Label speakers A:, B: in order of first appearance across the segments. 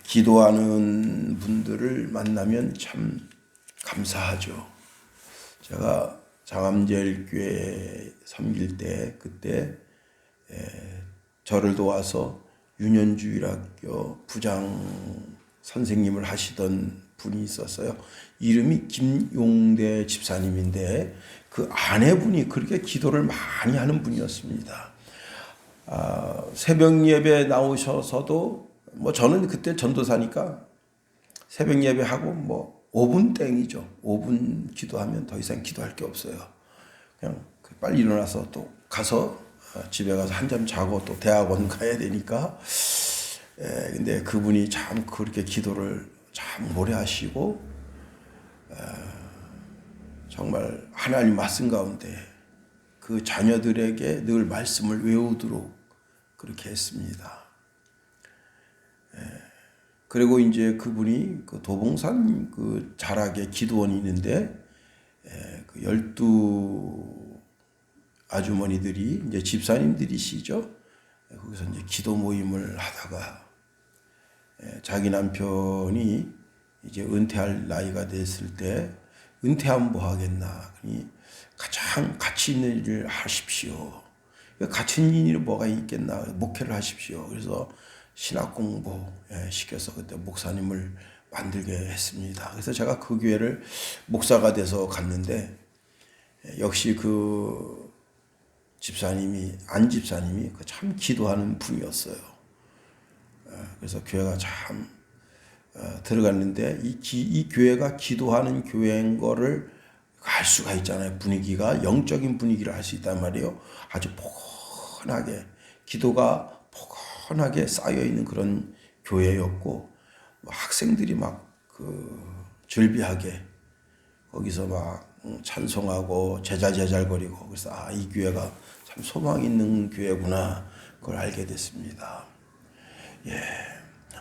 A: 기도하는 분들을 만나면 참 감사하죠. 제가 장암제일교회 섬길 때 그때 저를 도와서 윤현주일학교 부장 선생님을 하시던 분이 있었어요. 이름이 김용대 집사님인데 그 아내분이 그렇게 기도를 많이 하는 분이었습니다. 새벽 예배 나오셔서도 저는 그때 전도사니까 새벽 예배하고 5분 땡이죠. 5분 기도하면 더 이상 기도할 게 없어요. 그냥 빨리 일어나서 또 가서 집에 가서 한잠 자고 또 대학원 가야 되니까. 근데 그분이 참 그렇게 기도를 참 오래 하시고 정말 하나님 말씀 가운데 그 자녀들에게 늘 말씀을 외우도록 그렇게 했습니다. 그리고 이제 그분이 그 도봉산 그 자락에 기도원이 있는데 그 12 아주머니들이 이제 집사님들이시죠. 거기서 이제 기도 모임을 하다가 자기 남편이 이제 은퇴할 나이가 됐을 때 은퇴하면 뭐 하겠나. 그러니 가장 가치 있는 일을 하십시오. 가치 있는 일이 뭐가 있겠나. 목회를 하십시오. 그래서 신학 공부 시켜서 그때 목사님을 만들게 했습니다. 그래서 제가 그 교회를 목사가 돼서 갔는데 역시 그 집사님이 안 집사님이 참 기도하는 분이었어요. 그래서 교회가 참 들어갔는데 이 교회가 기도하는 교회인 거를 알 수가 있잖아요. 분위기가 영적인 분위기를 알 수 있단 말이에요. 아주 포근하게 기도가 포근하게 쌓여 있는 그런 교회였고 학생들이 즐비하게 거기서 찬송하고 제잘거리고 그래서 이 교회가 참 소망 있는 교회구나 그걸 알게 됐습니다.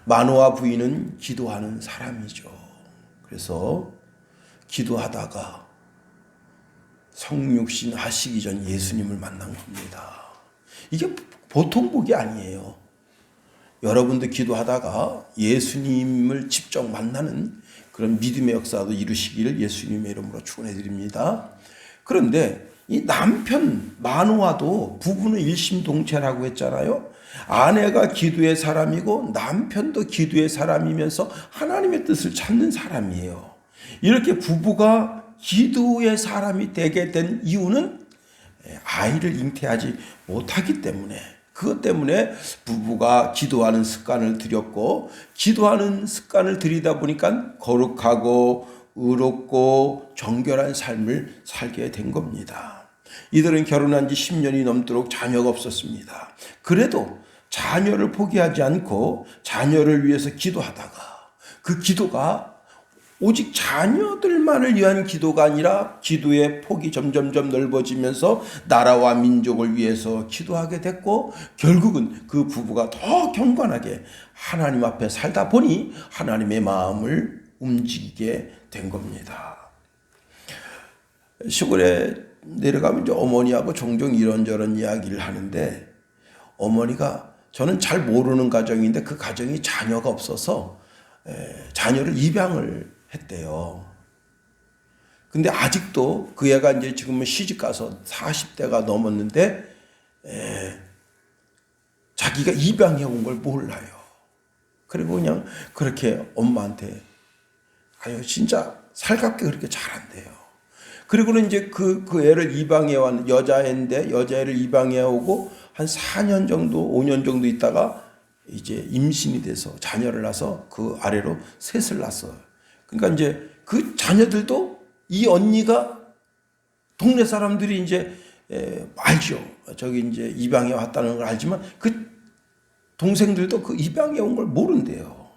A: 마노아 부인은 기도하는 사람이죠. 그래서 기도하다가 성육신 하시기 전 예수님을 만난 겁니다. 이게 보통 복이 아니에요. 여러분도 기도하다가 예수님을 직접 만나는 그런 믿음의 역사도 이루시기를 예수님의 이름으로 축원해 드립니다. 그런데 이 남편 마노아도 부부는 일심동체라고 했잖아요. 아내가 기도의 사람이고 남편도 기도의 사람이면서 하나님의 뜻을 찾는 사람이에요. 이렇게 부부가 기도의 사람이 되게 된 이유는 아이를 잉태하지 못하기 때문에 그것 때문에 부부가 기도하는 습관을 들였고 기도하는 습관을 들이다 보니까 거룩하고 의롭고 정결한 삶을 살게 된 겁니다. 이들은 결혼한 지 10년이 넘도록 자녀가 없었습니다. 그래도 자녀를 포기하지 않고 자녀를 위해서 기도하다가 그 기도가 오직 자녀들만을 위한 기도가 아니라 기도의 폭이 점점점 넓어지면서 나라와 민족을 위해서 기도하게 됐고 결국은 그 부부가 더 경건하게 하나님 앞에 살다 보니 하나님의 마음을 움직이게 된 겁니다. 시골에 내려가면 이제 어머니하고 종종 이런저런 이야기를 하는데 어머니가 저는 잘 모르는 가정인데 그 가정이 자녀가 없어서 자녀를 입양을 했대요. 근데 아직도 그 애가 이제 지금은 시집 가서 40대가 넘었는데 자기가 입양해 온 걸 몰라요. 그리고 그냥 그렇게 엄마한테 진짜 살갑게 그렇게 잘한대요. 그리고는 이제 그 애를 입양해 왔는 여자애인데 여자애를 입양해 오고 한 4년 정도 5년 정도 있다가 이제 임신이 돼서 자녀를 낳아서 그 아래로 셋을 낳았어요. 그러니까 이제 그 자녀들도 이 언니가 동네 사람들이 이제 알죠. 저기 이제 입양해 왔다는 걸 알지만 그 동생들도 그 입양해 온 걸 모른대요.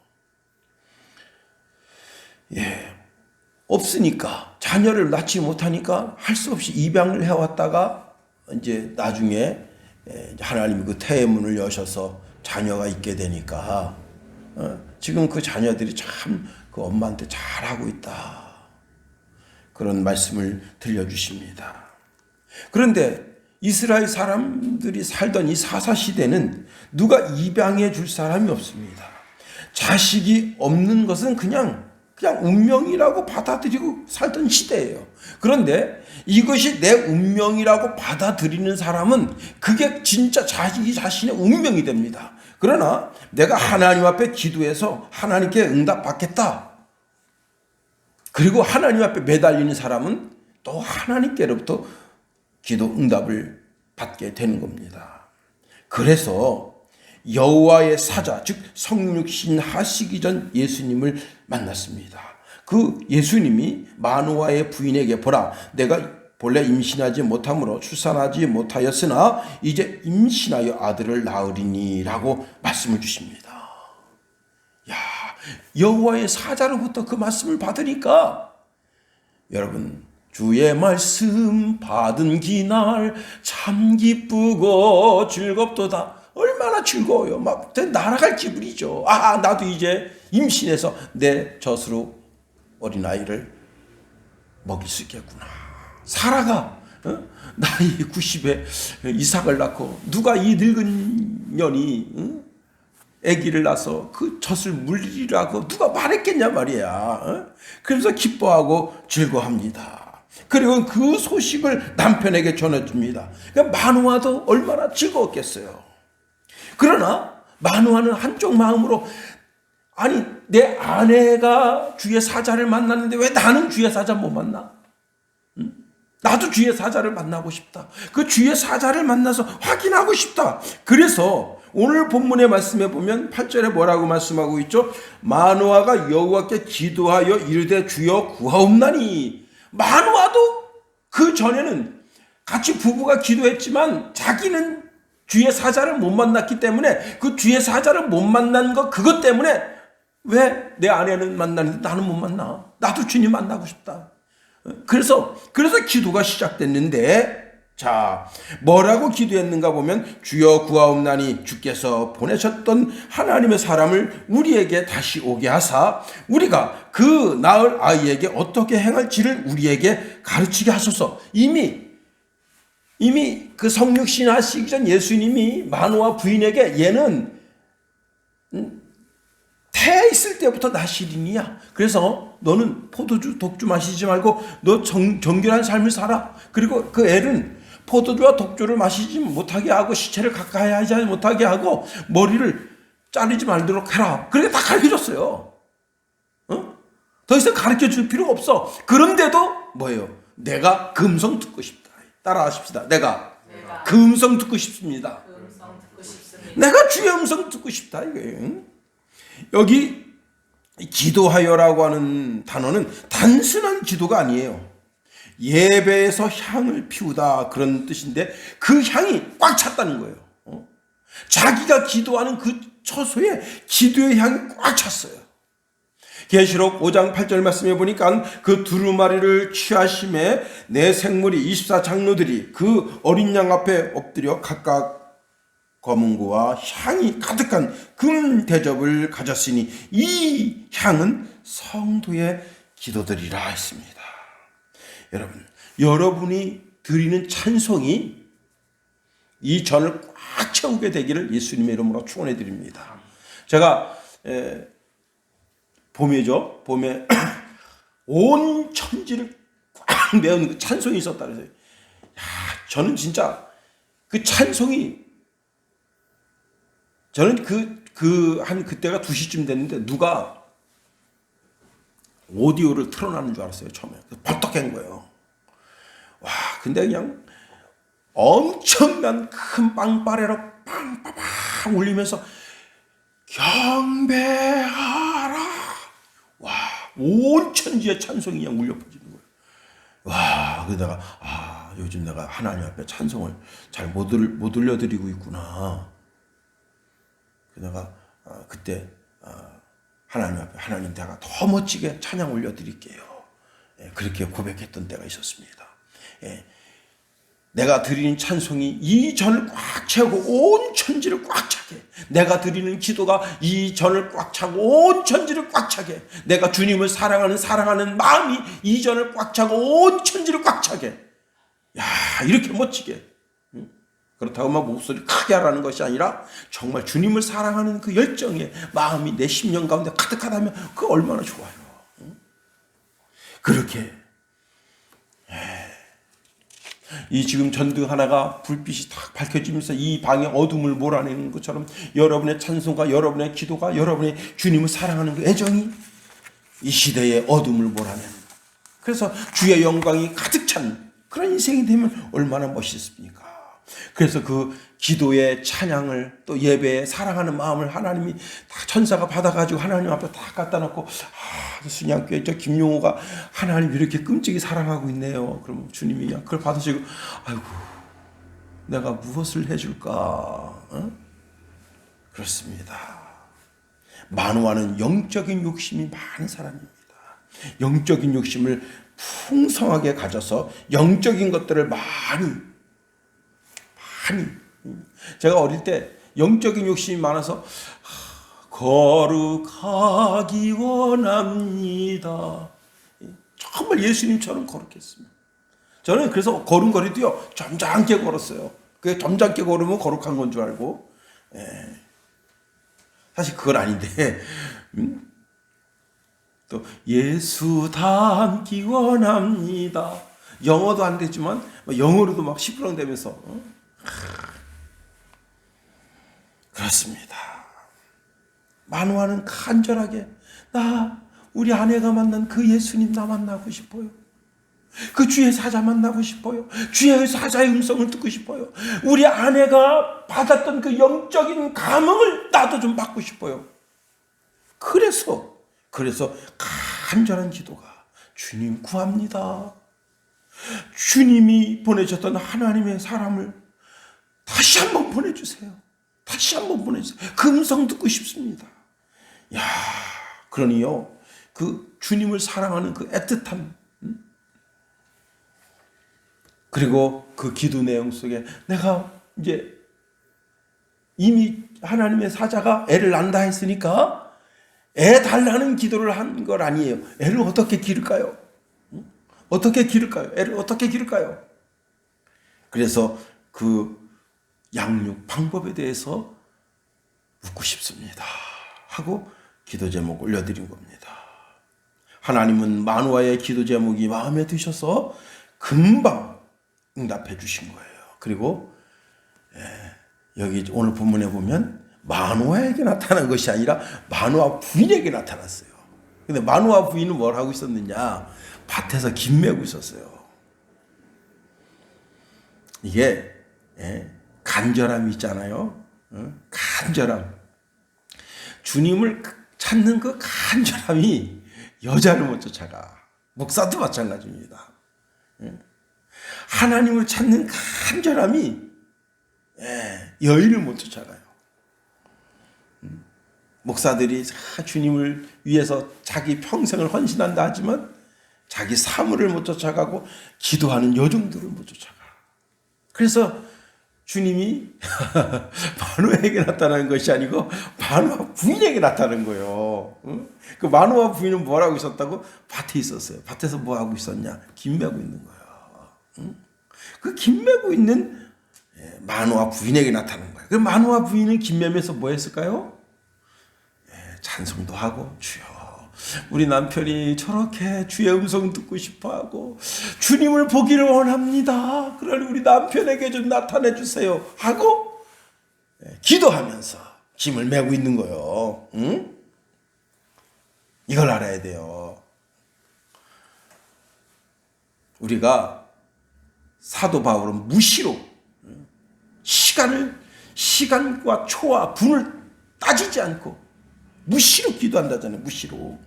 A: 없으니까 자녀를 낳지 못하니까 할 수 없이 입양을 해왔다가 이제 나중에 하나님이 그 태의 문을 여셔서 자녀가 있게 되니까 지금 그 자녀들이 참 그 엄마한테 잘하고 있다. 그런 말씀을 들려주십니다. 그런데 이스라엘 사람들이 살던 이 사사시대는 누가 입양해 줄 사람이 없습니다. 자식이 없는 것은 그냥 운명이라고 받아들이고 살던 시대예요. 그런데 이것이 내 운명이라고 받아들이는 사람은 그게 진짜 자기 자신의 운명이 됩니다. 그러나 내가 하나님 앞에 기도해서 하나님께 응답받겠다. 그리고 하나님 앞에 매달리는 사람은 또 하나님께로부터 기도 응답을 받게 되는 겁니다. 그래서 여호와의 사자, 즉 성육신 하시기 전 예수님을 만났습니다. 그 예수님이 마누아의 부인에게 보라, 내가 본래 임신하지 못함으로 출산하지 못하였으나 이제 임신하여 아들을 낳으리니 라고 말씀을 주십니다. 야, 여호와의 사자로부터 그 말씀을 받으니까 여러분, 주의 말씀 받은 기날 참 기쁘고 즐겁도다. 얼마나 즐거워요. 막 날아갈 기분이죠. 아, 나도 이제 임신해서 내 젖으로 어린아이를 먹일 수 있겠구나. 사라가 나이 90에 이삭을 낳고 누가 이 늙은 년이 아기를 낳아서 그 젖을 물리라고 누가 말했겠냐 말이야. 그래서 기뻐하고 즐거워합니다. 그리고 그 소식을 남편에게 전해줍니다. 그러니까 마누아도 얼마나 즐거웠겠어요. 그러나 마누아는 한쪽 마음으로, 아니 내 아내가 주의 사자를 만났는데 왜 나는 주의 사자 못 만나? 나도 주의 사자를 만나고 싶다. 그 주의 사자를 만나서 확인하고 싶다. 그래서 오늘 본문의 말씀에 보면 8절에 뭐라고 말씀하고 있죠? 마누아가 여호와께 기도하여 이르되 주여 구하옵나니. 마누아도 그 전에는 같이 부부가 기도했지만 자기는 주의 사자를 못 만났기 때문에 그 주의 사자를 못 만난 것, 그것 때문에 왜 내 아내는 만나는데 나는 못 만나? 나도 주님 만나고 싶다. 그래서 기도가 시작됐는데, 자, 뭐라고 기도했는가 보면 주여 구하옵나니 주께서 보내셨던 하나님의 사람을 우리에게 다시 오게 하사 우리가 그 낳을 아이에게 어떻게 행할지를 우리에게 가르치게 하소서. 이미 그 성육신 하시기 전 예수님이 마누아 부인에게 얘는 태아 있을 때부터 나시린이야. 그래서 너는 포도주, 독주 마시지 말고 너 정결한 삶을 살아. 그리고 그 애는 포도주와 독주를 마시지 못하게 하고 시체를 가까이 하지 못하게 하고 머리를 자르지 말도록 해라. 그렇게 다 가르쳐줬어요. 더 이상 가르쳐줄 필요가 없어. 그런데도 뭐예요? 내가 그 음성 듣고 싶다. 따라 하십시다. 내가 그 음성 듣고 싶습니다. 내가 주의 음성 듣고 싶다. 이거예요. 여기 기도하여라고 하는 단어는 단순한 기도가 아니에요. 예배에서 향을 피우다, 그런 뜻인데 그 향이 꽉 찼다는 거예요. 자기가 기도하는 그 처소에 기도의 향이 꽉 찼어요. 계시록 5장 8절 말씀해 보니까 그 두루마리를 취하심에 내 생물이 24장로들이 그 어린 양 앞에 엎드려 각각 검은고와 향이 가득한 금 대접을 가졌으니 이 향은 성도의 기도들이라 했습니다. 여러분, 여러분이 드리는 찬송이 이 전을 꽉 채우게 되기를 예수님의 이름으로 축원해 드립니다. 제가 봄이죠. 봄에 온 천지를 꽉 메운 그 찬송이 있었다 그래서 저는 진짜 그 찬송이, 저는 그때가 2시쯤 됐는데 누가 오디오를 틀어놨는 줄 알았어요. 처음에 벌떡 깬 거예요. 와, 근데 그냥 엄청난 큰 빵빠레로 빵빠빵 울리면서 경배하라. 와, 온 천지의 찬송이 그냥 울려 퍼지는 거예요. 와, 그러다가 요즘 내가 하나님 앞에 찬송을 잘 못 올려드리고 있구나. 내가 그때 하나님 앞에, 하나님 내가 더 멋지게 찬양 올려드릴게요. 그렇게 고백했던 때가 있었습니다. 내가 드리는 찬송이 이 전을 꽉 채우고 온 천지를 꽉 차게, 내가 드리는 기도가 이 전을 꽉 차고 온 천지를 꽉 차게, 내가 주님을 사랑하는 마음이 이 전을 꽉 차고 온 천지를 꽉 차게, 야, 이렇게 멋지게. 그렇다고 막 목소리 크게 하라는 것이 아니라 정말 주님을 사랑하는 그 열정의 마음이 내 심령 가운데 가득하다면 그 얼마나 좋아요. 그렇게 이 지금 전등 하나가 불빛이 딱 밝혀지면서 이 방의 어둠을 몰아내는 것처럼 여러분의 찬송과 여러분의 기도가 여러분의 주님을 사랑하는 그 애정이 이 시대의 어둠을 몰아내는, 그래서 주의 영광이 가득 찬 그런 인생이 되면 얼마나 멋있습니까? 그래서 그 기도의 찬양을 또 예배에 사랑하는 마음을 하나님이 다 천사가 받아가지고 하나님 앞에 다 갖다 놓고, 순양교회 저 김용호가 하나님 이렇게 끔찍이 사랑하고 있네요. 그럼 주님이 그냥 그걸 받으시고, 아이고 내가 무엇을 해줄까? 어? 그렇습니다. 만화는 영적인 욕심이 많은 사람입니다. 영적인 욕심을 풍성하게 가져서 영적인 것들을 많이 제가 어릴 때 영적인 욕심이 많아서 거룩하기 원합니다. 정말 예수님처럼 거룩했습니다. 저는 그래서 걸음걸이도요 점잖게 걸었어요. 그게 점잖게 걸으면 거룩한 건 줄 알고, 사실 그건 아닌데, 또 예수 닮기 원합니다. 영어도 안 되지만 영어로도 막 시끄렁대면서 그렇습니다. 만화는 간절하게 우리 아내가 만난 그 예수님 나 만나고 싶어요. 그 주의 사자 만나고 싶어요. 주의 사자의 음성을 듣고 싶어요. 우리 아내가 받았던 그 영적인 감흥을 나도 좀 받고 싶어요. 그래서 간절한 기도가 주님 구합니다. 주님이 보내셨던 하나님의 사람을 다시 한번 보내주세요. 다시 한번 보내주세요. 그 음성 듣고 싶습니다. 그러니요, 그 주님을 사랑하는 그 애틋함, 그리고 그 기도 내용 속에 내가 이제 이미 하나님의 사자가 애를 낳는다 했으니까 애 달라는 기도를 한 걸 아니에요. 애를 어떻게 기를까요? 어떻게 기를까요? 애를 어떻게 기를까요? 그래서 그 양육 방법에 대해서 묻고 싶습니다 하고 기도 제목 올려드린 겁니다. 하나님은 마누아의 기도 제목이 마음에 드셔서 금방 응답해 주신 거예요. 그리고 여기 오늘 본문에 보면 마누아에게 나타난 것이 아니라 마누아 부인에게 나타났어요. 근데 마누아 부인은 뭘 하고 있었느냐? 밭에서 김 메고 있었어요. 이게 간절함이 있잖아요. 간절함. 주님을 찾는 그 간절함이 여자를 못 쫓아가. 목사도 마찬가지입니다. 하나님을 찾는 간절함이 여인을 못 쫓아가요. 목사들이 주님을 위해서 자기 평생을 헌신한다 하지만 자기 사물을 못 쫓아가고 기도하는 여종들을 못 쫓아가. 그래서 주님이 마누아에게 나타나는 것이 아니고 마누아 부인에게 나타나는 거예요. 그 마누아 부인은 뭘 하고 있었다고? 밭에 있었어요. 밭에서 뭐 하고 있었냐? 김 메고 있는 거예요. 그 김 메고 있는 마누아 부인에게 나타나는 거예요. 그 마누아 부인은 김 메면서 뭐 했을까요? 찬송도 하고, 주여 우리 남편이 저렇게 주의 음성 듣고 싶어하고 주님을 보기를 원합니다. 그러니 우리 남편에게 좀 나타내 주세요 하고 기도하면서 짐을 메고 있는 거예요. 이걸 알아야 돼요. 우리가 사도 바울은 무시로 시간과 초와 분을 따지지 않고 무시로 기도한다잖아요. 무시로.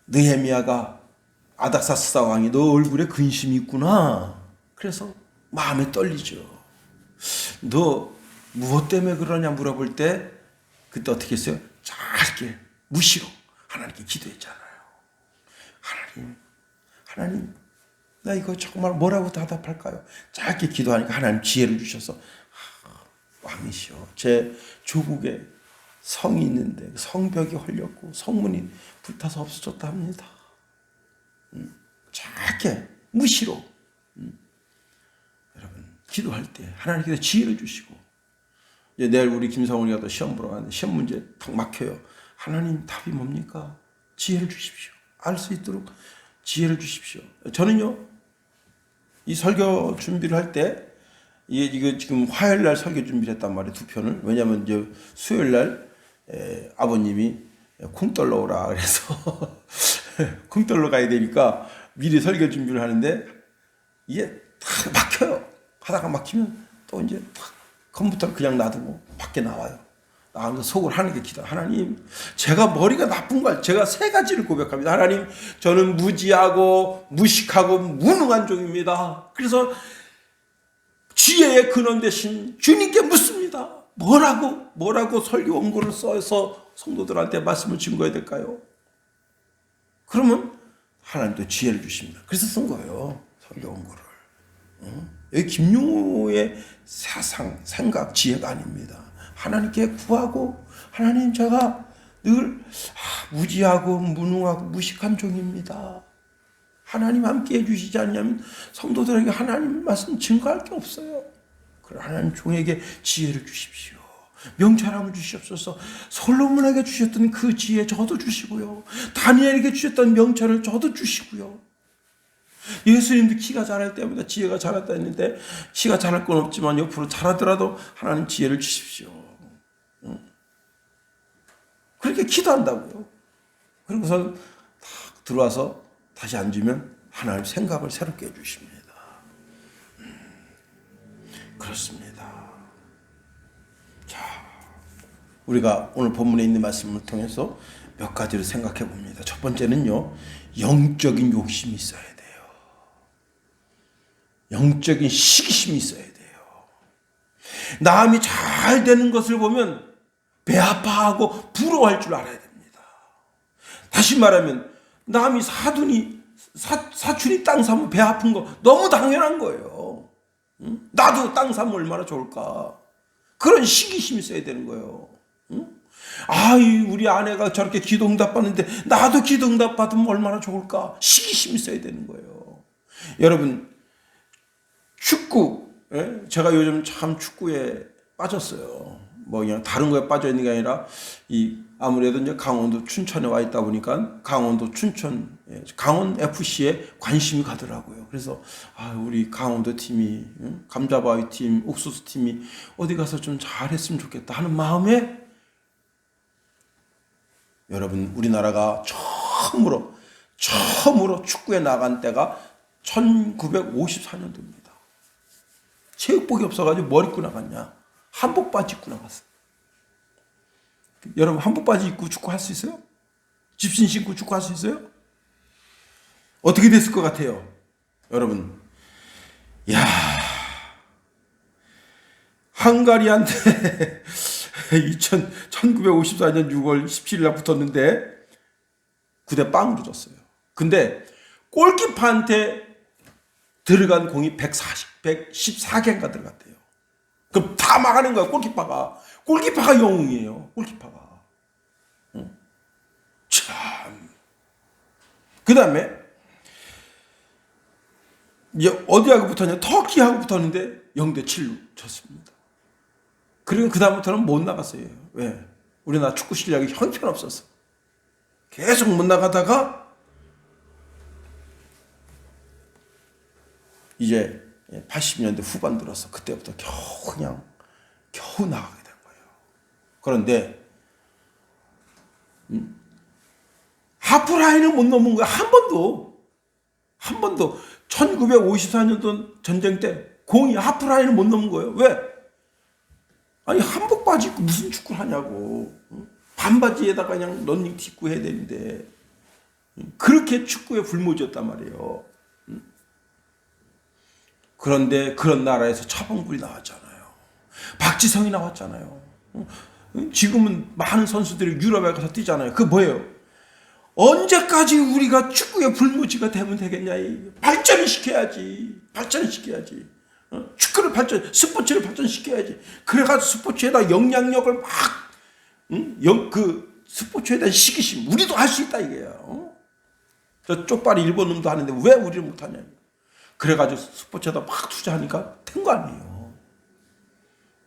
A: 느헤미야가 아닥사스다 왕이 너 얼굴에 근심이 있구나. 그래서 마음에 떨리죠. 너 무엇 때문에 그러냐 물어볼 때 그때 어떻게 했어요? 짧게 무시로 하나님께 기도했잖아요. 하나님 나 이거 정말 뭐라고 대답할까요? 짧게 기도하니까 하나님 지혜를 주셔서 왕이시여 제 조국에 성이 있는데 성벽이 헐렸고 성문이 불타서 없어졌다 합니다. 짧게 무시로 여러분 기도할 때 하나님께서 지혜를 주시고, 이제 내일 우리 김성훈이가 또 시험 보러 가는데 시험 문제 탁 막혀요. 하나님 답이 뭡니까? 지혜를 주십시오. 알 수 있도록 지혜를 주십시오. 저는요 이 설교 준비를 할 때 이거 지금 화요일 날 설교 준비를 했단 말이에요. 2편을. 왜냐하면 이제 수요일 날 아버님이 쿵떨러 오라 그래서 쿵떨러 가야 되니까 미리 설교 준비를 하는데 이게 탁 막혀요. 하다가 막히면 또 이제 탁 컴퓨터를 그냥 놔두고 밖에 나와요. 나가면서 속을 하는 게 기도. 하나님, 제가 머리가 나쁜 걸 제가 3가지를 고백합니다. 하나님, 저는 무지하고 무식하고 무능한 종입니다. 그래서 지혜의 근원 되신 주님께 묻습니다. 뭐라고 설교 원고를 써서 성도들한테 말씀을 증거해야 될까요? 그러면 하나님도 지혜를 주십니다. 그래서 쓴 거예요. 설교 원고를. 여기 김용호의 사상, 생각, 지혜가 아닙니다. 하나님께 구하고, 하나님 제가 늘 무지하고 무능하고 무식한 종입니다. 하나님 함께 해주시지 않냐면 성도들에게 하나님 말씀 증거할 게 없어요. 그래 하나님 종에게 지혜를 주십시오. 명철함을 주시옵소서. 솔로몬에게 주셨던 그 지혜 저도 주시고요. 다니엘에게 주셨던 명철을 저도 주시고요. 예수님도 키가 자랄 때마다 지혜가 자랐다 했는데 키가 자랄 건 없지만 옆으로 자라더라도 하나님 지혜를 주십시오. 그렇게 기도한다고요. 그리고서 딱 들어와서 다시 앉으면 하나님 생각을 새롭게 해주십니다. 그렇습니다. 자, 우리가 오늘 본문에 있는 말씀을 통해서 몇 가지를 생각해 봅니다. 첫 번째는요, 영적인 욕심이 있어야 돼요. 영적인 시기심이 있어야 돼요. 남이 잘 되는 것을 보면 배 아파하고 부러워할 줄 알아야 됩니다. 다시 말하면 남이 사촌이 땅 사면 배 아픈 거 너무 당연한 거예요. 나도 땅 사면 얼마나 좋을까. 그런 시기심이 있어야 되는 거예요. 우리 아내가 저렇게 기도 응답 받는데 나도 기도 응답 받으면 얼마나 좋을까. 시기심이 있어야 되는 거예요. 여러분, 축구, 제가 요즘 참 축구에 빠졌어요. 그냥 다른 거에 빠져 있는 게 아니라 아무래도 이제 강원도 춘천에 와 있다 보니까 강원도 춘천 강원 FC에 관심이 가더라고요. 그래서 우리 강원도 팀이 감자바위 팀, 옥수수 팀이 어디 가서 좀 잘했으면 좋겠다 하는 마음에, 여러분 우리나라가 처음으로 축구에 나간 때가 1954년도입니다. 체육복이 없어가지고 뭘 입고 나갔냐? 한복 바지 입고 나갔어요. 여러분 한복 바지 입고 축구할 수 있어요? 집신 신고 축구할 수 있어요? 어떻게 됐을 것 같아요? 여러분, 헝가리한테 1954년 6월 17일 날 붙었는데 9대 0으로 졌어요. 근데 골키퍼한테 들어간 공이 114개인가 들어갔대요. 그럼 다 막아낸 거야, 골키퍼가 영웅이에요, 골키퍼가. 참. 그 다음에, 이제 어디하고 붙었냐? 터키하고 붙었는데 0대 7로 졌습니다. 그리고 그 다음부터는 못 나갔어요. 왜? 우리나라 축구 실력이 형편없었어. 계속 못 나가다가, 이제 80년대 후반 들어서 그때부터 겨우 나가게 된 거예요. 그런데 하프라인을 못 넘은 거야. 한 번도 1954년도 전쟁 때 공이 하프라인을 못 넘은 거예요. 왜? 한복 바지 입고 무슨 축구를 하냐고. 반바지에다가 그냥 런닝티 입고 해야 되는데 그렇게 축구에 불모지였단 말이에요. 그런데 그런 나라에서 차범근이 나왔잖아요. 박지성이 나왔잖아요. 지금은 많은 선수들이 유럽에 가서 뛰잖아요. 그거 뭐예요? 언제까지 우리가 축구의 불모지가 되면 되겠냐? 발전을 시켜야지. 축구를 스포츠를 발전시켜야지. 그래가지고 스포츠에다 영향력을 막, 그 스포츠에 대한 시기심. 우리도 할 수 있다 이거예요. 저 쪽발이 일본 놈도 하는데 왜 우리를 못하냐? 그래가지고 스포츠에다 막 투자하니까 된 거 아니에요.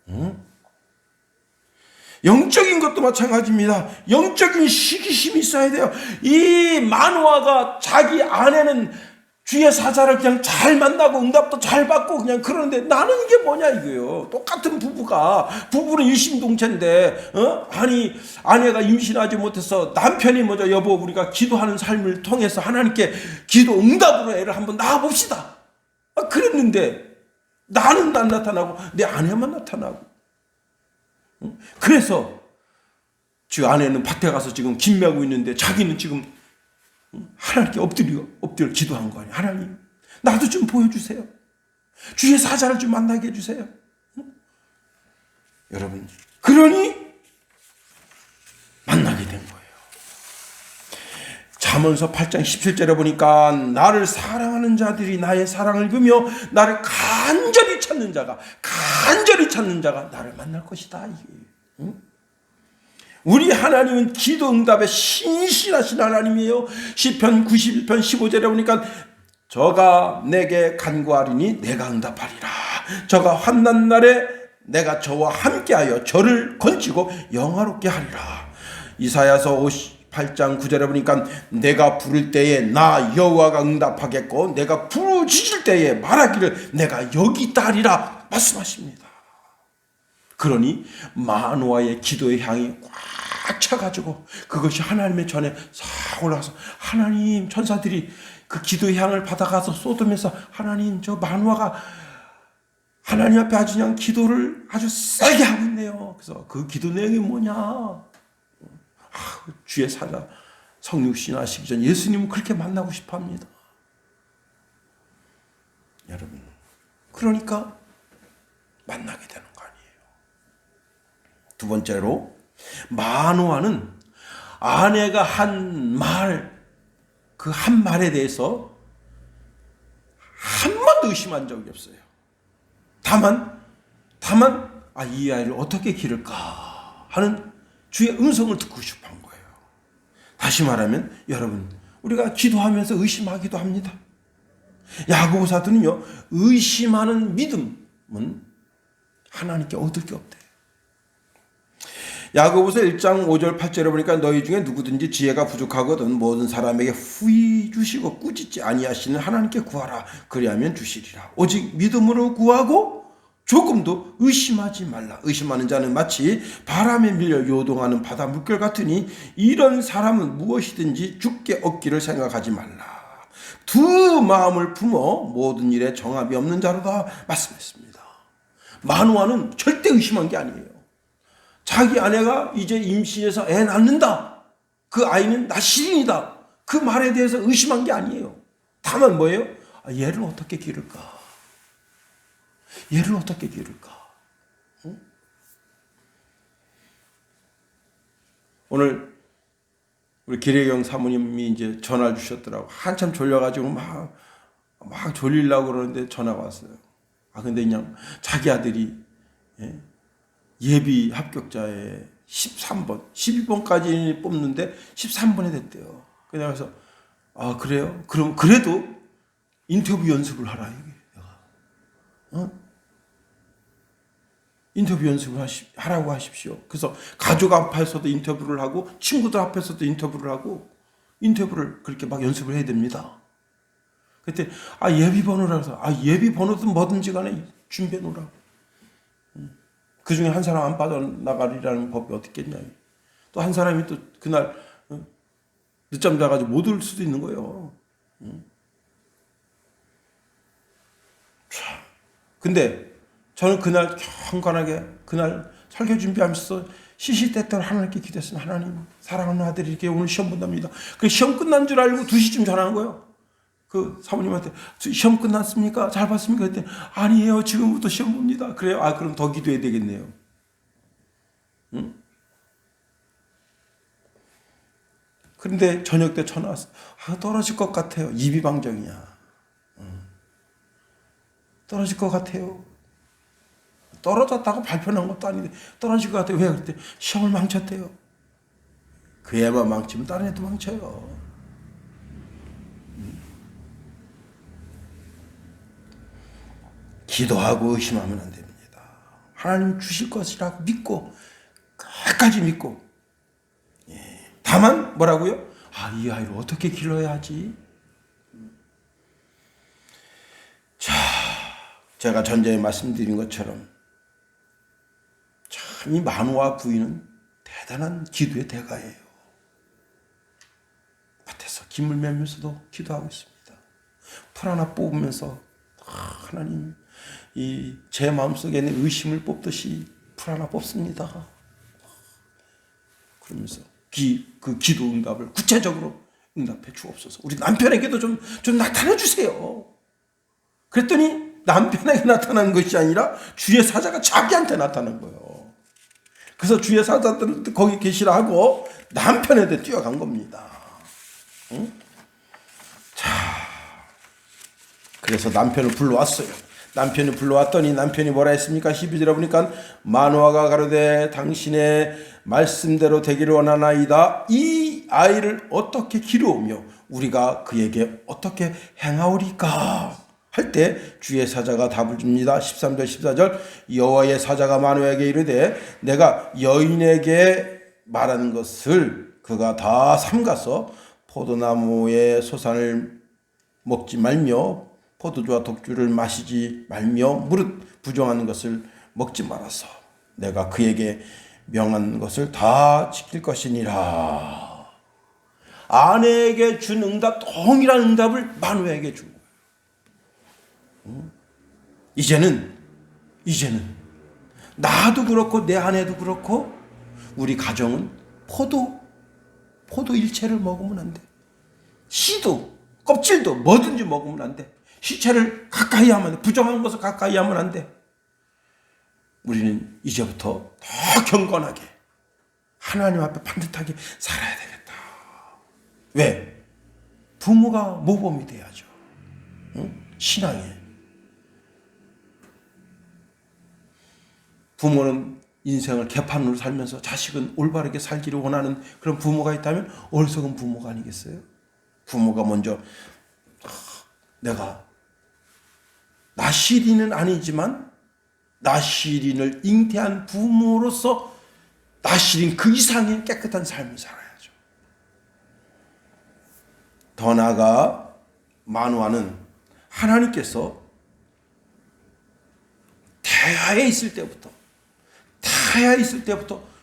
A: 응? 영적인 것도 마찬가지입니다. 영적인 시기심이 있어야 돼요. 이 마노아가 자기 아내는 주의 사자를 그냥 잘 만나고 응답도 잘 받고 그냥 그러는데 나는 이게 뭐냐 이거예요. 똑같은 부부는 일심동체인데 아니 아내가 임신하지 못해서 남편이 먼저 여보 우리가 기도하는 삶을 통해서 하나님께 기도 응답으로 애를 한번 낳아봅시다. 그랬는데 나는 안 나타나고 내 아내만 나타나고. 그래서 지 아내는 밭에 가서 지금 김 메고 있는데 자기는 지금 하나님께 엎드려 기도한 거 아니에요. 하나님 나도 좀 보여주세요. 주의 사자를 좀 만나게 해주세요. 여러분 그러니 만나게 된 거예요. 잠언서 8장 17절에 보니까 나를 사랑하는 자들이 나의 사랑을 보며 나를 간절히 찾는 자가 나를 만날 것이다. 응? 우리 하나님은 기도 응답에 신실하신 하나님이에요. 시편 91편 15절에 보니까 저가 내게 간구하리니 내가 응답하리라. 저가 환난 날에 내가 저와 함께하여 저를 건지고 영화롭게 하리라. 이사야서 58장 9절에 보니까 내가 부를 때에 나 여호와가 응답하겠고 내가 부르짖을 때에 말하기를 내가 여기 있다 하리라 말씀하십니다. 그러니 마노아의 기도의 향이 꽉 차가지고 그것이 하나님의 전에 싹 올라가서 하나님 천사들이 그 기도의 향을 받아가서 쏟으면서 하나님 저 마노아가 하나님 앞에 아주 그냥 기도를 아주 세게 하고 있네요. 그래서 그 기도 내용이 뭐냐? 주의 사자 성육신 하시기 전 예수님은 그렇게 만나고 싶어 합니다. 여러분 그러니까 만나게 되는 거 아니에요. 두 번째로 마노아는 아내가 한 말 그 한 말에 대해서 한 번도 의심한 적이 없어요. 다만 이 아이를 어떻게 기를까 하는 주의 음성을 듣고 싶어 한 거예요. 다시 말하면 여러분 우리가 기도하면서 의심하기도 합니다. 야고보 사도는요 의심하는 믿음은 하나님께 얻을 게 없대요. 야고보서 1장 5절 8절에 보니까 너희 중에 누구든지 지혜가 부족하거든 모든 사람에게 후히 주시고 꾸짖지 아니하시는 하나님께 구하라. 그리하면 주시리라. 오직 믿음으로 구하고 조금도 의심하지 말라. 의심하는 자는 마치 바람에 밀려 요동하는 바다 물결 같으니 이런 사람은 무엇이든지 죽게 얻기를 생각하지 말라. 두 마음을 품어 모든 일에 정합이 없는 자로다 말씀했습니다. 마노아는 절대 의심한 게 아니에요. 자기 아내가 이제 임신해서 애 낳는다. 그 아이는 나시린이다. 그 말에 대해서 의심한 게 아니에요. 다만 뭐예요? 얘를 어떻게 기를까? 얘를 어떻게 기를까? 응? 오늘 우리 기래경 사모님이 이제 전화 주셨더라고. 한참 졸려가지고 막 졸리려고 그러는데 전화가 왔어요. 근데 그냥 자기 아들이 예비 합격자에 13번, 12번까지 뽑는데 13번에 됐대요. 그래서 그래요? 그럼 그래도 인터뷰 연습을 하라 이게 내가. 인터뷰 연습을 하라고 하십시오. 그래서 가족 앞에서도 인터뷰를 하고 친구들 앞에서도 인터뷰를 하고 인터뷰를 그렇게 막 연습을 해야 됩니다. 그때 예비 번호라 해서 예비 번호든 뭐든지 간에 준비해 놓으라고. 그 중에 한 사람 안 빠져나가리라는 법이 어떻게 있냐. 또 한 사람이 또 그날 늦잠 자가지고 못 올 수도 있는 거예요. 근데 저는 그날 경건하게 그날 설교 준비하면서 시시때때로 하나님께 기도했어요. 하나님 사랑하는 아들이 이렇게 오늘 시험 본답니다. 그 시험 끝난 줄 알고 2시쯤 전화한 거예요. 그 사모님한테 시험 끝났습니까? 잘 봤습니까? 그때 아니에요. 지금부터 시험 봅니다. 그래요? 그럼 더 기도해야 되겠네요. 응? 그런데 저녁 때 전화 왔어요. 떨어질 것 같아요. 이비방정이야. 떨어질 것 같아요. 떨어졌다고 발표한 것도 아닌데 떨어질 것 같아요. 왜? 그때 시험을 망쳤대요. 그 애만 망치면 다른 애도 망쳐요. 기도하고 의심하면 안 됩니다. 하나님 주실 것이라고 믿고 끝까지 믿고, 다만 뭐라고요? 이 아이를 어떻게 길러야 하지? 자, 제가 전전에 말씀드린 것처럼 참 이 만우와 부인은 대단한 기도의 대가예요. 밭에서 김을 매면서도 기도하고 있습니다. 풀 하나 뽑으면서 하나님, 제 마음속에 있는 의심을 뽑듯이 풀 하나 뽑습니다. 그러면서 그 기도 응답을 구체적으로 응답해 주옵소서. 우리 남편에게도 좀 나타나 주세요. 그랬더니 남편에게 나타난 것이 아니라 주의 사자가 자기한테 나타난 거예요. 그래서 주의 사자들은 거기 계시라 하고 남편한테 뛰어간 겁니다. 응? 자, 그래서 남편을 불러왔어요. 남편이 불러왔더니 남편이 뭐라 했습니까? 12절에 보니까 마노아가 가로되 당신의 말씀대로 되기를 원하나이다. 이 아이를 어떻게 기르오며 우리가 그에게 어떻게 행하오리까? 할 때 주의 사자가 답을 줍니다. 13절 14절 여호와의 사자가 마노아에게 이르되 내가 여인에게 말하는 것을 그가 다 삼가서 포도나무의 소산을 먹지 말며 포도주와 독주를 마시지 말며 무릇 부정하는 것을 먹지 말아서 내가 그에게 명한 것을 다 지킬 것이니라. 아내에게 준 응답, 동일한 응답을 마누에게 준 거예요. 이제는 나도 그렇고 내 아내도 그렇고 우리 가정은 포도 일체를 먹으면 안 돼. 씨도 껍질도 뭐든지 먹으면 안 돼. 시체를 가까이 하면 안 돼. 부정한 것을 가까이 하면 안 돼. 우리는 이제부터 더 경건하게 하나님 앞에 반듯하게 살아야 되겠다. 왜? 부모가 모범이 돼야죠. 신앙에. 부모는 인생을 개판으로 살면서 자식은 올바르게 살기를 원하는 그런 부모가 있다면 어리석은 부모가 아니겠어요? 부모가 먼저 내가 나시린은 아니지만 나시린을 잉태한 부모로서 나시린 그 이상의 깨끗한 삶을 살아야죠. 더 나아가 마누아는 하나님께서 태아에 있을 때부터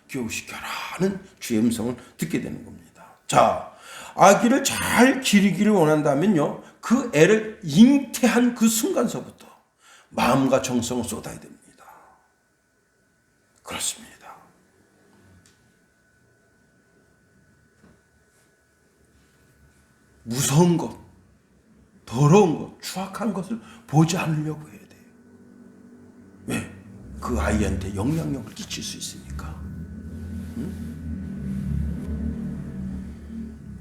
A: 교육시켜라는 주의 음성을 듣게 되는 겁니다. 자, 아기를 잘 기르기를 원한다면요, 그 애를 잉태한 그 순간서부터 마음과 정성을 쏟아야 됩니다. 그렇습니다. 무서운 것, 더러운 것, 추악한 것을 보지 않으려고 해야 돼요. 왜? 그 아이한테 영향력을 끼칠 수 있으니까.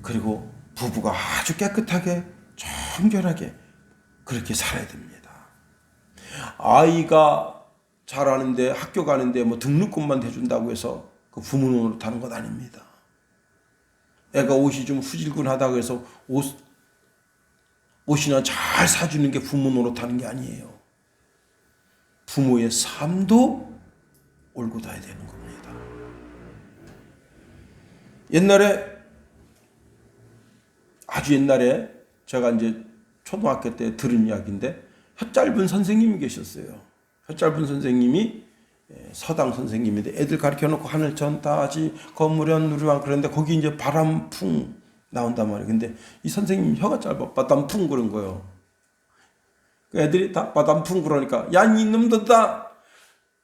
A: 그리고 부부가 아주 깨끗하게 청결하게 그렇게 살아야 됩니다. 아이가 자라는데 학교 가는데 뭐 등록금만 해준다고 해서 그 부모 노릇하는 것 아닙니다. 애가 옷이 좀 후질근하다고 해서 옷이나 잘 사주는 게 부모 노릇하는 게 아니에요. 부모의 삶도 올곧아야 되는 겁니다. 아주 옛날에 제가 이제 초등학교 때 들은 이야기인데 혀짧은 선생님이 계셨어요. 혀짧은 선생님이 서당 선생님인데 애들 가르쳐 놓고 하늘 전 따지 건물연 누리왕 그런데 거기 이제 바람풍 나온단 말이에요. 근데 이 선생님 혀가 짧아 바람풍 그런 거예요. 애들이 다 바람풍 그러니까 야 이놈들 다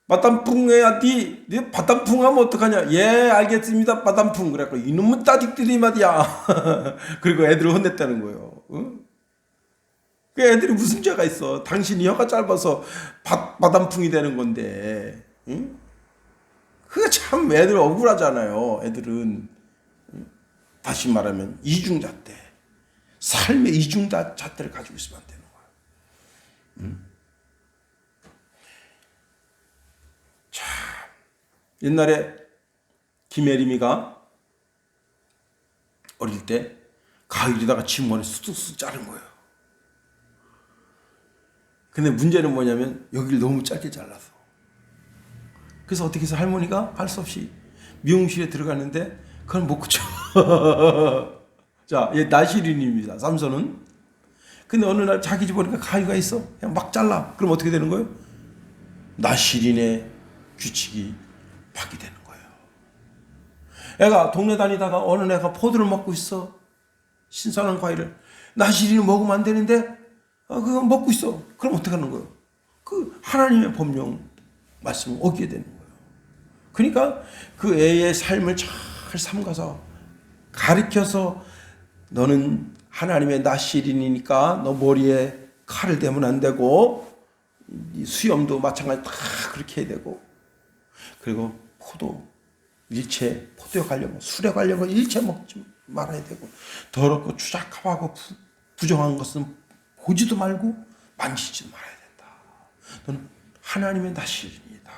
A: 바람풍 해야 네 바람풍 하면 어떡하냐. 예 알겠습니다 바람풍. 그래갖고 이놈의 따직들이 말이야. 그리고 애들을 혼냈다는 거예요. 응? 그 애들이 무슨 죄가 있어. 당신이 혀가 짧아서 바람풍이 되는 건데. 응? 그게 참 애들 억울하잖아요. 애들은. 다시 말하면 이중잣대. 삶의 이중잣대를 가지고 있으면 안 되는 거예요. 자, 옛날에 김혜림이가 어릴 때 가위에다가 지 머리 쑥쑥 자른 거예요. 근데 문제는 뭐냐면 여기를 너무 짧게 잘라서. 그래서 어떻게 해서 할머니가 할 수 없이 미용실에 들어갔는데 그걸 못 고쳐. 자, 얘 나시린입니다. 삼손은. 근데 어느 날 자기 집 오니까 가위가 있어. 그냥 막 잘라. 그럼 어떻게 되는 거예요? 나시린의 규칙이 파기되는 거예요. 애가 동네 다니다가 어느 애가 포도를 먹고 있어. 신선한 과일을. 나시린이 먹으면 안 되는데 그거 먹고 있어. 그럼 어떻게 하는 거예요? 그 하나님의 법령 말씀을 어기게 되는 거예요. 그러니까 그 애의 삶을 잘 삼가서 가르쳐서 너는 하나님의 나시린이니까 너 머리에 칼을 대면 안 되고 수염도 마찬가지 다 그렇게 해야 되고 그리고 일체 포도에 관련 술에 관련 거 일체 먹지 말아야 되고 더럽고 추잡하고 부정한 것은 보지도 말고 만지지도 말아야 된다. 너는 하나님의 나시린이다.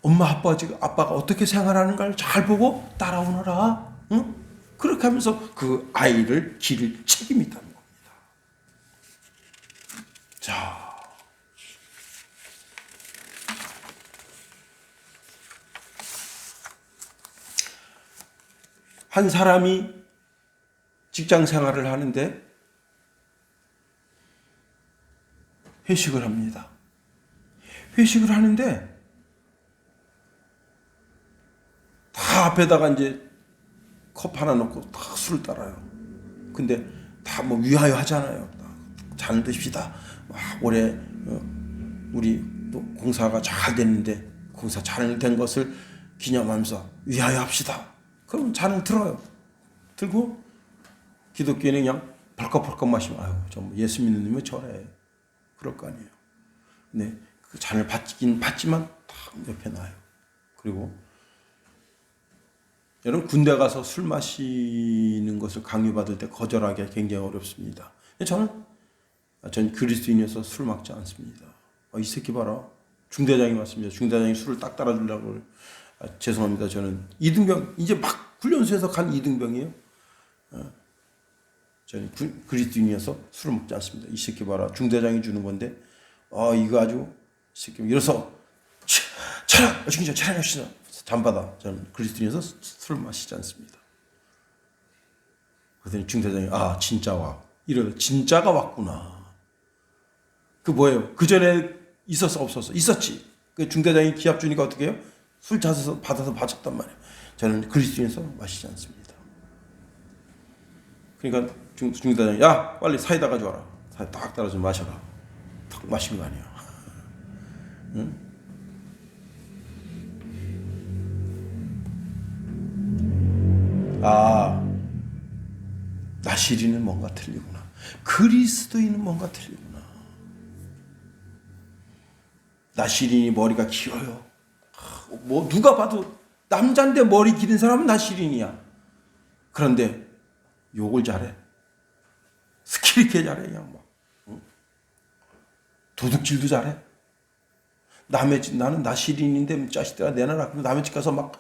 A: 엄마 아빠가 어떻게 생활하는가를 잘 보고 따라오너라. 응? 그렇게 하면서 그 아이를 기를 책임이 있다는 겁니다. 자, 한 사람이 직장 생활을 하는데 회식을 합니다. 회식을 하는데 다 앞에다가 이제 컵 하나 놓고 다 술을 따라요. 근데 다 뭐 위하여 하잖아요. 잘 드십시다. 올해 우리 또 공사가 잘 됐는데 공사 잘 된 것을 기념하면서 위하여 합시다. 그럼 잔을 들어요. 들고 기독교인은 그냥 벌컥벌컥 마시면 아유 좀 예수 믿는 놈이 저래. 그럴 거 아니에요. 근데 그 잔을 받긴 받지만 다 옆에 놔요. 그리고 여러분 군대 가서 술 마시는 것을 강요받을 때 거절하기가 굉장히 어렵습니다. 전 그리스도인이어서 술 먹지 않습니다. 이 새끼 봐라. 중대장이 왔습니다. 중대장이 술을 딱 따라주려고. 죄송합니다. 저는 이등병 이제 막 훈련소에서 간 이등병이에요. 저는 그리스도인이어서 술을 먹지 않습니다. 이 새끼 봐라. 중대장이 주는 건데 이거 아주 이 새끼 이래서 차려 잠바다. 저는 그리스도인이어서 술을 마시지 않습니다. 그랬더니 중대장이 진짜 와. 이러다 진짜가 왔구나. 그 뭐예요? 그 전에 있었어 없었어? 있었지. 그 중대장이 기합 주니까 어떻게 해요? 술 받아서 마셨단 말이에요. 저는 그리스도인에서 마시지 않습니다. 그러니까 중대장이 야 빨리 사이다 가져와라. 사이다 딱 따라서 마셔라. 탁 마신 거 아니야. 응? 나시린은 뭔가 틀리구나. 그리스도인은 뭔가 틀리구나. 나시린이 머리가 길어요. 뭐 누가 봐도 남잔데 머리 기른 사람은 나시린이야. 그런데 욕을 잘해. 스킬 있게 잘해. 그냥 막. 응? 도둑질도 잘해. 남의 집 나는 나시린인데 자식들아 내놔라. 그럼 남의 집 가서 막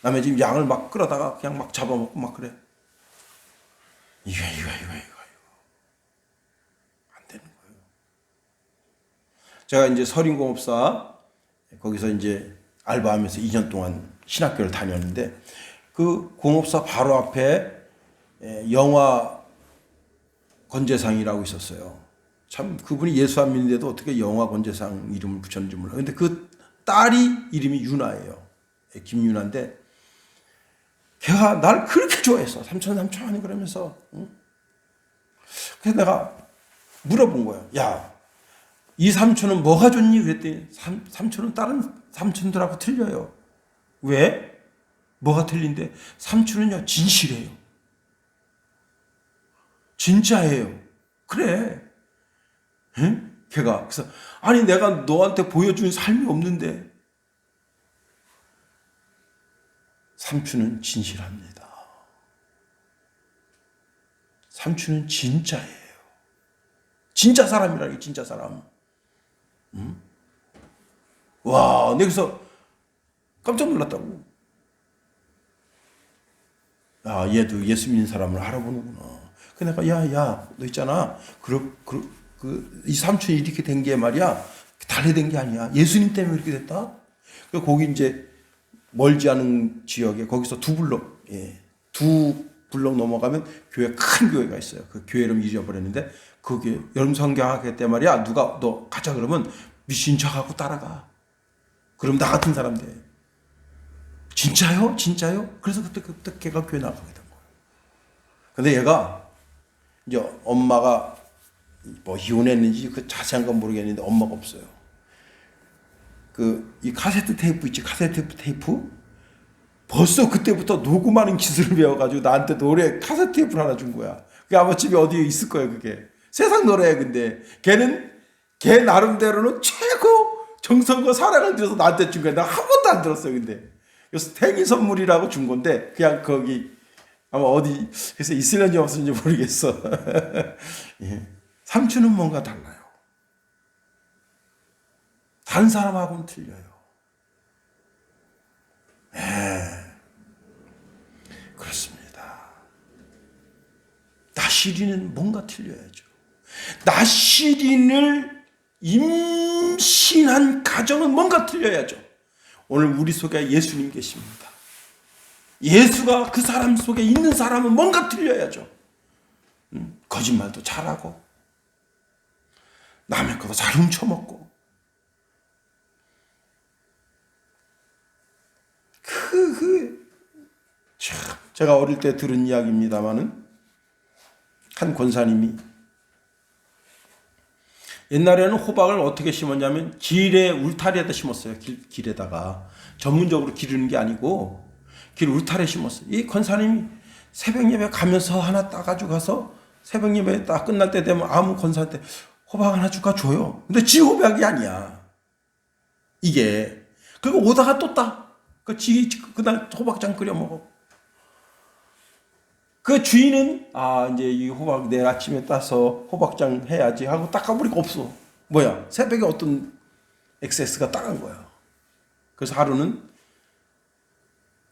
A: 남의 집 양을 막 끌어다가 그냥 막 잡아먹고 막 그래. 이거 안 되는 거예요. 제가 이제 서린공업사 거기서 이제 알바하면서 2년 동안 신학교를 다녔는데 그 공업사 바로 앞에 영화 건재상이라고 있었어요. 참 그분이 예수 안 믿는데도 어떻게 영화 건재상 이름을 붙였는지 몰라요. 근데 그 딸이 이름이 유나예요. 김유나인데 걔가 날 그렇게 좋아했어. 삼촌 그러면서. 응? 그래서 내가 물어본 거야. 야, 이 삼촌은 뭐가 좋니? 그랬더니 삼촌은 다른 삼촌들하고 틀려요. 왜? 뭐가 틀린데? 삼촌은요 진실해요. 진짜예요. 그래. 응? 걔가 그래서 아니 내가 너한테 보여준 삶이 없는데 삼촌은 진실합니다. 삼촌은 진짜예요. 진짜 사람이라니 진짜 사람. 응? 와, 내가 그래서 깜짝 놀랐다고. 얘도 예수 믿는 사람을 알아보는구나. 그 내가 야, 너 있잖아. 이 삼촌이 이렇게 된 게 말이야. 달래된 게 아니야. 예수님 때문에 이렇게 됐다. 그 거기 이제 멀지 않은 지역에 거기서 두 블럭 넘어가면 큰 교회가 있어요. 그 교회 이름 잊어버렸는데 거기에 여름 성경학회 때 말이야. 누가 너 가자 그러면 미친 척하고 따라가. 그럼 나 같은 사람 돼. 진짜요? 그래서 그때 걔가 교회 나가게 된 거예요. 근데 얘가 이제 엄마가 뭐 이혼했는지 그 자세한 건 모르겠는데 엄마가 없어요. 이 카세트 테이프 있지? 카세트 테이프? 벌써 그때부터 녹음하는 기술을 배워가지고 나한테 노래 카세트 테이프를 하나 준 거야. 그게 아마 집에 어디에 있을 거예요, 그게. 세상 노래야, 근데. 걔 나름대로는 최고 정성과 사랑을 들여서 나한테 준 거야. 나 한 번도 안 들었어요, 근데. 그래서 생일 선물이라고 준 건데, 그냥 거기, 아마 어디, 그래서 있을는지 없을는지 모르겠어. 예. 삼촌은 뭔가 달라요. 다른 사람하고는 틀려요. 그렇습니다. 나시린은 뭔가 틀려야죠. 나시린을 임신한 가정은 뭔가 틀려야죠. 오늘 우리 속에 예수님 계십니다. 예수가 그 사람 속에 있는 사람은 뭔가 틀려야죠. 거짓말도 잘하고 남의 것도 잘 훔쳐먹고 참 제가 어릴 때 들은 이야기입니다마는 한 권사님이 옛날에는 호박을 어떻게 심었냐면 길에 울타리에다 심었어요. 길에다가 전문적으로 기르는 게 아니고 길 울타리에 심었어요. 이 권사님이 새벽 예배 가면서 하나 따가지고 가서 새벽 예배 딱 끝날 때 되면 아무 권사한테 호박 하나 줄까 줘요. 근데 지 호박이 아니야. 이게 그리고 오다가 또 따. 그날 호박장 끓여 먹어. 그 주인은 이제 이 호박 내일 아침에 따서 호박장 해야지 하고 닦아보니까 없어. 뭐야? 새벽에 어떤 엑세스가 따간 거야. 그래서 하루는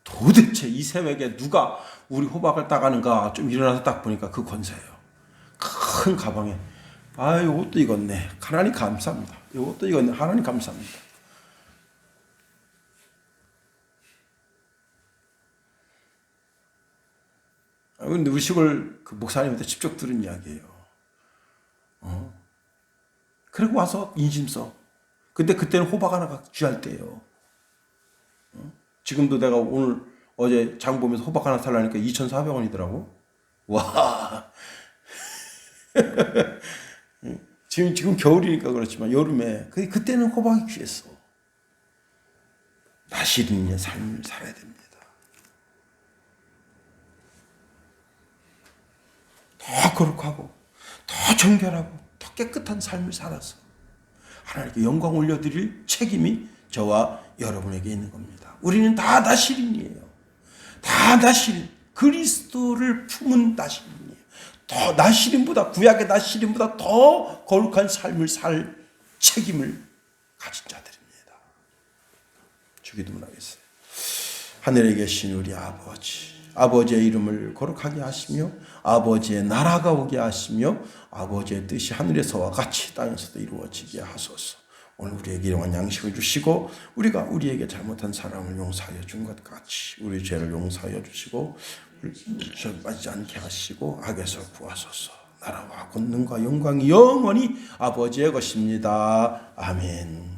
A: 도대체 이 새벽에 누가 우리 호박을 따가는가 좀 일어나서 딱 보니까 그 권사예요. 큰 가방에 요것도 익었네. 하나님 감사합니다. 요것도 익었네. 하나님 감사합니다. 근데 우리 시골 그 목사님한테 직접 들은 이야기예요. 그리고 와서 인심 써. 근데 그때는 호박 하나가 귀할 때예요. 지금도 내가 어제 장 보면서 호박 하나 살라니까 2,400원이더라고. 와. 지금 겨울이니까 그렇지만 여름에 그때는 호박이 귀했어. 나시린의 삶을 살아야 됩니다. 더 거룩하고 더 정결하고 더 깨끗한 삶을 살아서 하나님께 영광 올려드릴 책임이 저와 여러분에게 있는 겁니다. 우리는 다 나시린이에요. 다 나시린. 그리스도를 품은 나시린이에요. 더 나시린보다 구약의 나시린보다 더 거룩한 삶을 살 책임을 가진 자들입니다. 주기도문 하겠어요. 하늘에 계신 우리 아버지의 이름을 거룩하게 하시며 아버지의 나라가 오게 하시며 아버지의 뜻이 하늘에서와 같이 땅에서도 이루어지게 하소서. 오늘 우리에게 일용할 양식을 주시고 우리가 우리에게 잘못한 사람을 용서하여 준 것 같이 우리 죄를 용서하여 주시고 우리를 빠지지 않게 하시고 악에서 구하소서. 나라와 권능과 영광이 영원히 아버지의 것입니다. 아멘.